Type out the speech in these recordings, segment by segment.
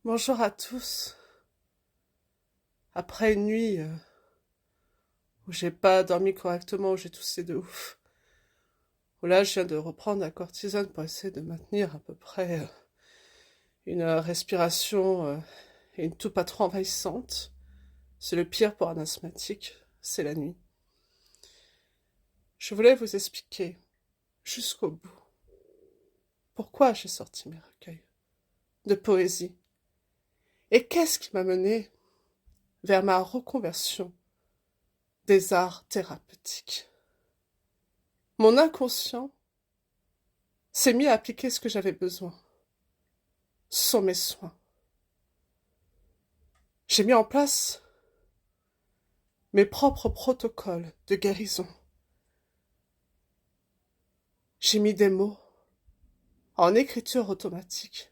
Bonjour à tous. Après une nuit où j'ai pas dormi correctement, où j'ai toussé de ouf, où là je viens de reprendre la cortisone pour essayer de maintenir à peu près une respiration et une toux pas trop envahissante. C'est le pire pour un asthmatique, c'est la nuit. Je voulais vous expliquer jusqu'au bout pourquoi j'ai sorti mes recueils de poésie et qu'est-ce qui m'a mené vers ma reconversion des arts thérapeutiques. Mon inconscient s'est mis à appliquer ce que j'avais besoin. Ce sont mes soins. J'ai mis en place mes propres protocoles de guérison. J'ai mis des mots en écriture automatique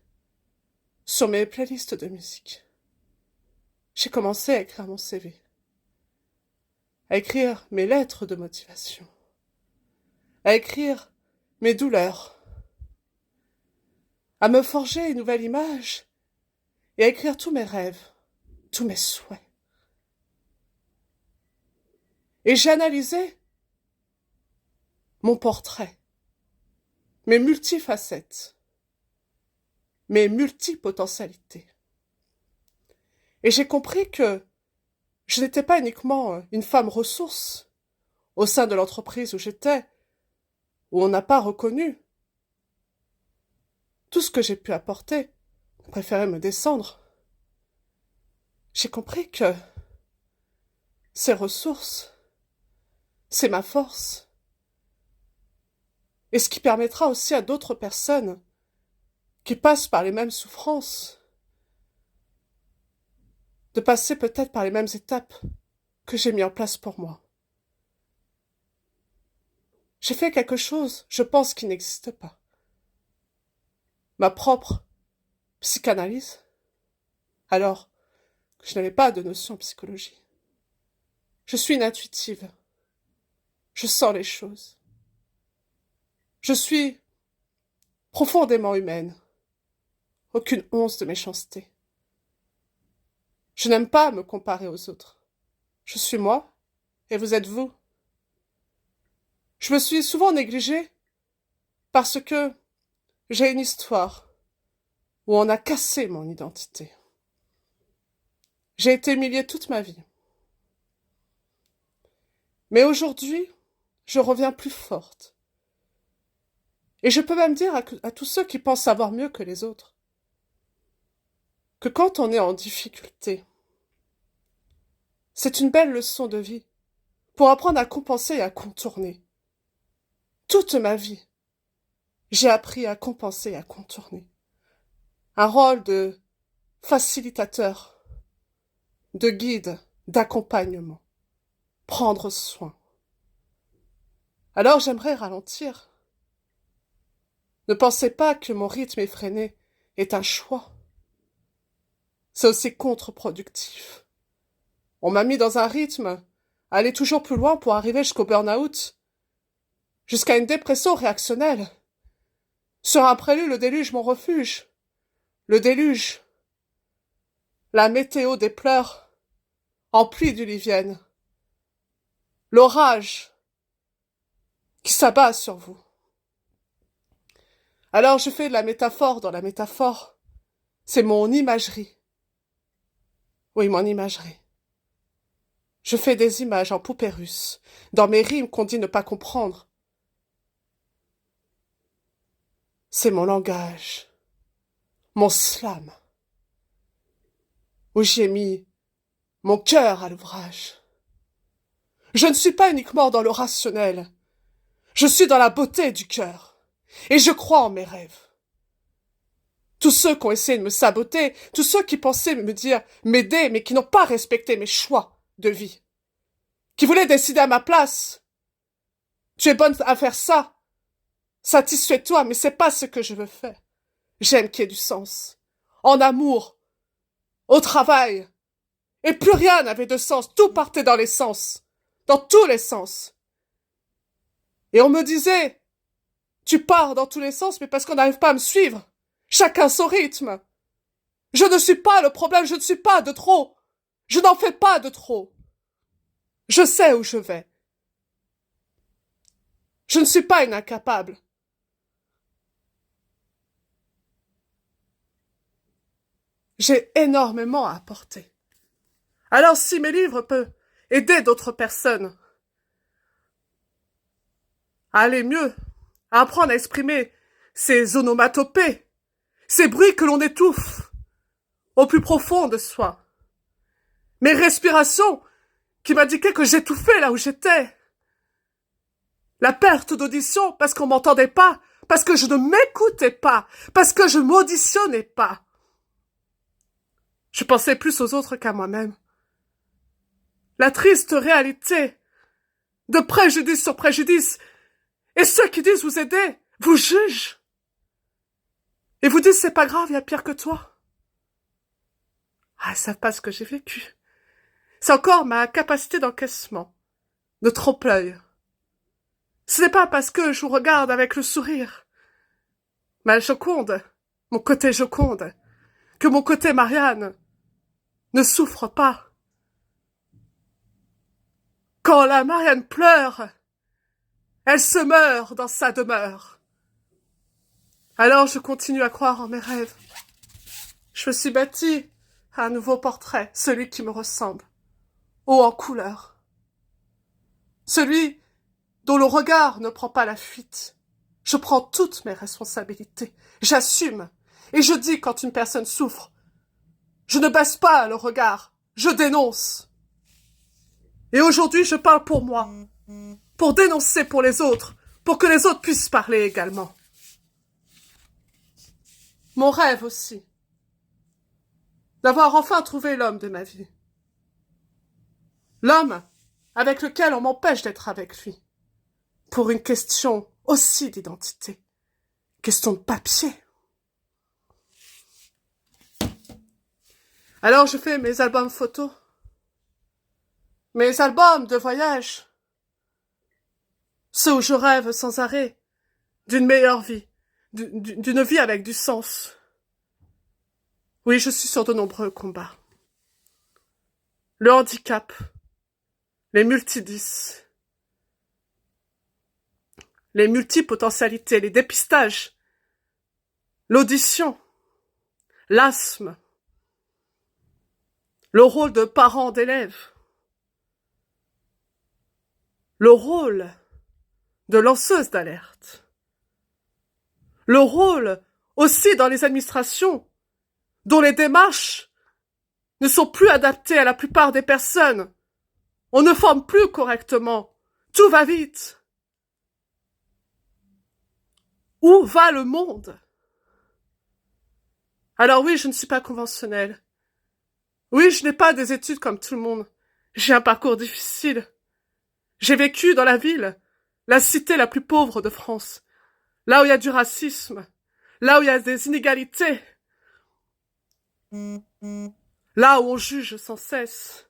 sur mes playlists de musique. J'ai commencé à écrire mon CV, à écrire mes lettres de motivation, à écrire mes douleurs, à me forger une nouvelle image et à écrire tous mes rêves, tous mes souhaits. Et j'ai analysé mon portrait, mes multifacettes, mes multipotentialités. Et j'ai compris que je n'étais pas uniquement une femme ressource au sein de l'entreprise où j'étais, où on n'a pas reconnu tout ce que j'ai pu apporter, on préférait me descendre. J'ai compris que ces ressources, c'est ma force, et ce qui permettra aussi à d'autres personnes qui passent par les mêmes souffrances de passer peut-être par les mêmes étapes que j'ai mis en place pour moi. J'ai fait quelque chose, je pense, qui n'existe pas. Ma propre psychanalyse, alors que je n'avais pas de notion en psychologie. Je suis une intuitive. Je sens les choses. Je suis profondément humaine. Aucune once de méchanceté. Je n'aime pas me comparer aux autres. Je suis moi, et vous êtes vous. Je me suis souvent négligée parce que j'ai une histoire où on a cassé mon identité. J'ai été humiliée toute ma vie. Mais aujourd'hui, je reviens plus forte. Et je peux même dire à tous ceux qui pensent savoir mieux que les autres que quand on est en difficulté, c'est une belle leçon de vie pour apprendre à compenser et à contourner. Toute ma vie, j'ai appris à compenser et à contourner. Un rôle de facilitateur, de guide, d'accompagnement, prendre soin. Alors j'aimerais ralentir. Ne pensez pas que mon rythme effréné est un choix. C'est aussi contre-productif. On m'a mis dans un rythme à aller toujours plus loin pour arriver jusqu'au burn-out, jusqu'à une dépression réactionnelle. Sur un prélude, le déluge, mon refuge. Le déluge. La météo des pleurs, en pluie diluvienne. L'orage qui s'abat sur vous. Alors je fais de la métaphore dans la métaphore. C'est mon imagerie. Oui, mon imagerie. Je fais des images en poupée russe, dans mes rimes qu'on dit ne pas comprendre. C'est mon langage, mon slam, où j'ai mis mon cœur à l'ouvrage. Je ne suis pas uniquement dans le rationnel, je suis dans la beauté du cœur, et je crois en mes rêves. Tous ceux qui ont essayé de me saboter, tous ceux qui pensaient me dire, m'aider, mais qui n'ont pas respecté mes choix de vie, qui voulaient décider à ma place. Tu es bonne à faire ça. Satisfais-toi, mais c'est pas ce que je veux faire. J'aime qu'il y ait du sens. En amour, au travail. Et plus rien n'avait de sens. Tout partait dans les sens. Dans tous les sens. Et on me disait, tu pars dans tous les sens, mais parce qu'on n'arrive pas à me suivre. Chacun son rythme. Je ne suis pas le problème, je ne suis pas de trop. Je n'en fais pas de trop. Je sais où je vais. Je ne suis pas une incapable. J'ai énormément à apporter. Alors si mes livres peuvent aider d'autres personnes à aller mieux, à apprendre à exprimer ces onomatopées, ces bruits que l'on étouffe au plus profond de soi, mes respirations qui m'indiquaient que j'étouffais là où j'étais, la perte d'audition parce qu'on m'entendait pas, parce que je ne m'écoutais pas, parce que je m'auditionnais pas. Je pensais plus aux autres qu'à moi-même. La triste réalité de préjudice sur préjudice. Et ceux qui disent vous aider, vous jugent. Et vous disent c'est pas grave, il y a pire que toi. Ah, ils savent pas ce que j'ai vécu. C'est encore ma capacité d'encaissement, de trompe-l'œil. Ce n'est pas parce que je vous regarde avec le sourire, ma Joconde, mon côté Joconde, que mon côté Marianne ne souffre pas. Quand la Marianne pleure, elle se meurt dans sa demeure. Alors je continue à croire en mes rêves. Je me suis bâti un nouveau portrait, celui qui me ressemble, haut en couleur. Celui dont le regard ne prend pas la fuite. Je prends toutes mes responsabilités, j'assume, et je dis quand une personne souffre. Je ne baisse pas le regard, je dénonce. Et aujourd'hui, je parle pour moi, pour dénoncer pour les autres, pour que les autres puissent parler également. Mon rêve aussi, d'avoir enfin trouvé l'homme de ma vie. L'homme avec lequel on m'empêche d'être avec lui. Pour une question aussi d'identité. Question de papier. Alors je fais mes albums photos. Mes albums de voyage. Ceux où je rêve sans arrêt d'une meilleure vie. D'une vie avec du sens. Oui, je suis sur de nombreux combats. Le handicap. Les multidis. Les multipotentialités, les dépistages, l'audition, l'asthme, le rôle de parent d'élève, le rôle de lanceuse d'alerte, le rôle aussi dans les administrations dont les démarches ne sont plus adaptées à la plupart des personnes. On ne forme plus correctement, tout va vite. Où va le monde? Alors oui, je ne suis pas conventionnelle. Oui, je n'ai pas des études comme tout le monde. J'ai un parcours difficile. J'ai vécu dans la ville, la cité la plus pauvre de France, là où il y a du racisme, là où il y a des inégalités, là où on juge sans cesse,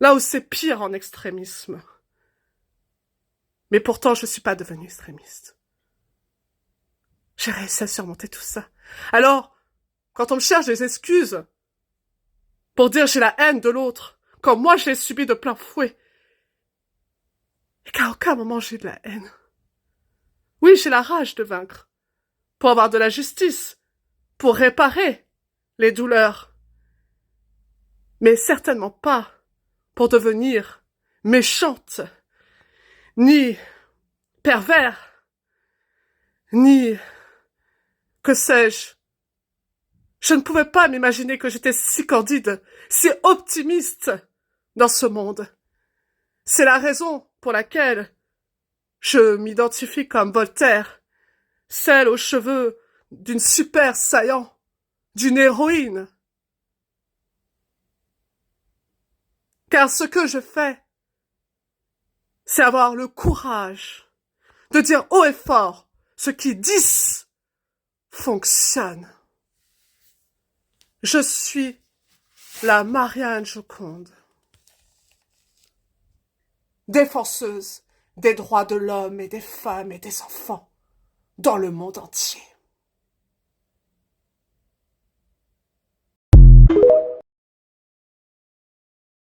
là où c'est pire en extrémisme. Mais pourtant, je ne suis pas devenue extrémiste. J'ai réussi à surmonter tout ça. Alors, quand on me cherche des excuses pour dire j'ai la haine de l'autre, quand moi je l'ai subi de plein fouet, et qu'à aucun moment j'ai de la haine. Oui, j'ai la rage de vaincre, pour avoir de la justice, pour réparer les douleurs, mais certainement pas pour devenir méchante, ni pervers, ni que sais-je. Je ne pouvais pas m'imaginer que j'étais si candide, si optimiste dans ce monde. C'est la raison pour laquelle je m'identifie comme Voltaire, celle aux cheveux d'une super saillant, d'une héroïne. Car ce que je fais, c'est avoir le courage de dire haut et fort ce qui dysfonctionne. Je suis la Marianne Joconde, défenseuse des droits de l'homme et des femmes et des enfants dans le monde entier.